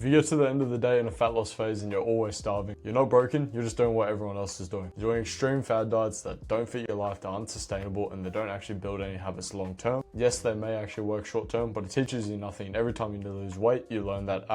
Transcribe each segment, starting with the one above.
If you get to the end of the day in a fat loss phase and you're always starving, you're not broken, you're just doing what everyone else is doing. You're doing extreme fad diets that don't fit your life, they're unsustainable, and they don't actually build any habits long term. Yes, they may actually work short term, but it teaches you nothing. And every time you lose weight, you learn that,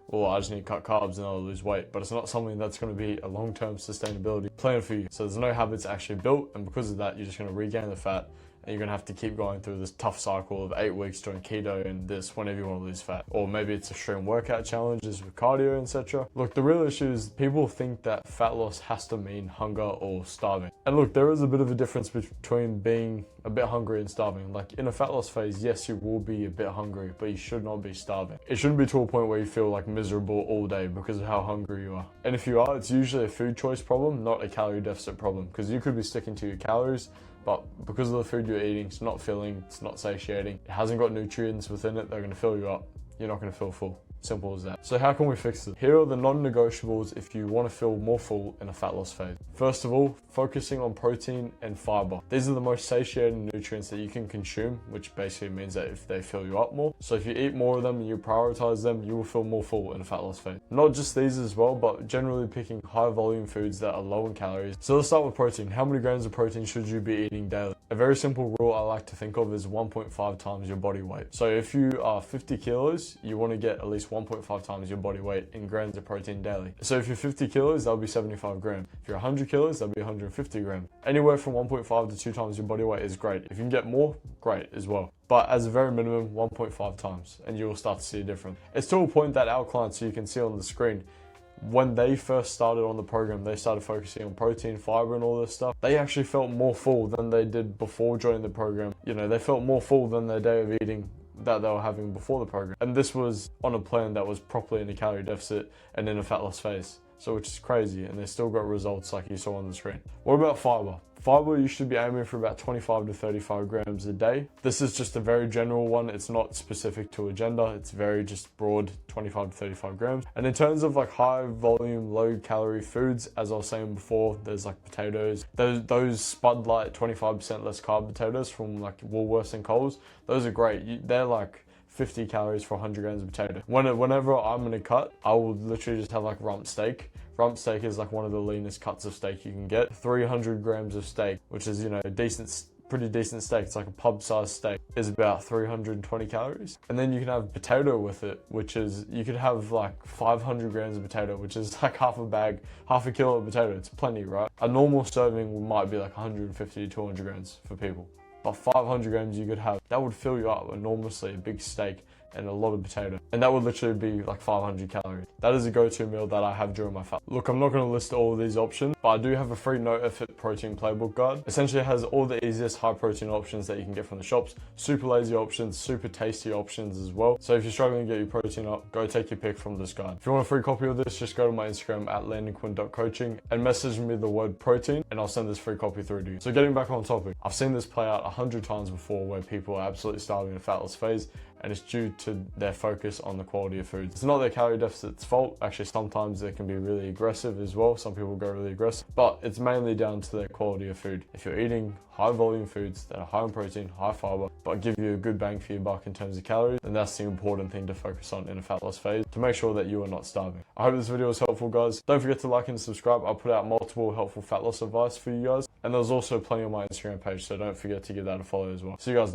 well, I just need to cut carbs and I'll lose weight. But it's not something that's going to be a long-term sustainability plan for you. So there's no habits actually built, and because of that, you're just going to regain the fat, and you're going to have to keep going through this tough cycle of 8 weeks doing keto and this whenever you want to lose fat. Or maybe it's extreme workout challenges with cardio, etc. Look, the real issue is people think that fat loss has to mean hunger or starving. And look, there is a bit of a difference between being a bit hungry and starving. Like in a fat loss phase, yes, you will be a bit hungry, but you should not be starving. It shouldn't be to a point where you feel like miserable all day because of how hungry you are. And if you are, it's usually a food choice problem, not a calorie deficit problem, because you could be sticking to your calories, but because of the food you're eating, it's not filling, it's not satiating, it hasn't got nutrients within it, they're going to fill you up. You're not going to feel full. Simple as that. So how can we fix it? Here are the non-negotiables if you want to feel more full in a fat loss phase. First of all, focusing on protein and fiber. These are the most satiating nutrients that you can consume, which basically means that if they fill you up more. So if you eat more of them and you prioritize them, you will feel more full in a fat loss phase. Not just these as well, but generally picking high volume foods that are low in calories. So let's start with protein. How many grams of protein should you be eating daily? A very simple rule I like to think of is 1.5 times your body weight. So if you are 50 kilos, you want to get at least 1.5 times your body weight in grams of protein daily. So if you're 50 kilos, that'll be 75 grams. If you're 100 kilos, that'll be 150 grams. Anywhere from 1.5 to 2 times your body weight is great. If you can get more, great as well. But as a very minimum, 1.5 times, and you will start to see a difference. It's to a point that our clients, so you can see on the screen, when they first started on the program, they started focusing on protein, fiber, and all this stuff. They actually felt more full than they did before joining the program. You know, they felt more full than their day of eating that they were having before the program. And this was on a plan that was properly in a calorie deficit and in a fat loss phase. So which is crazy, and they still got results like you saw on the screen. What about fiber? Fiber, you should be aiming for about 25 to 35 grams a day. This is just a very general one. It's not specific to a gender. It's very just broad, 25 to 35 grams. And in terms of like high volume, low calorie foods, as I was saying before, there's like potatoes. Those Spud Light 25% less carb potatoes from like Woolworths and Coles, those are great. They're like 50 calories for 100 grams of potato. Whenever I'm in a cut, I will literally just have like rump steak. Rump steak is like one of the leanest cuts of steak you can get. 300 grams of steak, which is, you know, pretty decent steak. It's like a pub sized steak, is about 320 calories. And then you can have potato with it, which is, you could have like 500 grams of potato, which is like half a kilo of potato. It's plenty, right? A normal serving might be like 150 to 200 grams for people. But 500 grams you could have, that would fill you up enormously, a big steak and a lot of potato. And that would literally be like 500 calories. That is a go-to meal that I have during my fat. Look, I'm not gonna list all of these options, but I do have a free No Effort Protein Playbook guide. Essentially it has all the easiest high protein options that you can get from the shops. Super lazy options, super tasty options as well. So if you're struggling to get your protein up, go take your pick from this guide. If you want a free copy of this, just go to my Instagram at landonquinn.coaching and message me the word protein, and I'll send this free copy through to you. So getting back on topic, I've seen this play out 100 times before where people are absolutely starving in a fat loss phase, and it's due to their focus on the quality of foods. It's not their calorie deficit's fault. Actually, sometimes they can be really aggressive as well. Some people go really aggressive, but it's mainly down to their quality of food. If you're eating high volume foods that are high in protein, high fiber, but give you a good bang for your buck in terms of calories, then that's the important thing to focus on in a fat loss phase to make sure that you are not starving. I hope this video was helpful, guys. Don't forget to like and subscribe. I'll put out multiple helpful fat loss advice for you guys. And there's also plenty on my Instagram page, so don't forget to give that a follow as well. See you guys next time.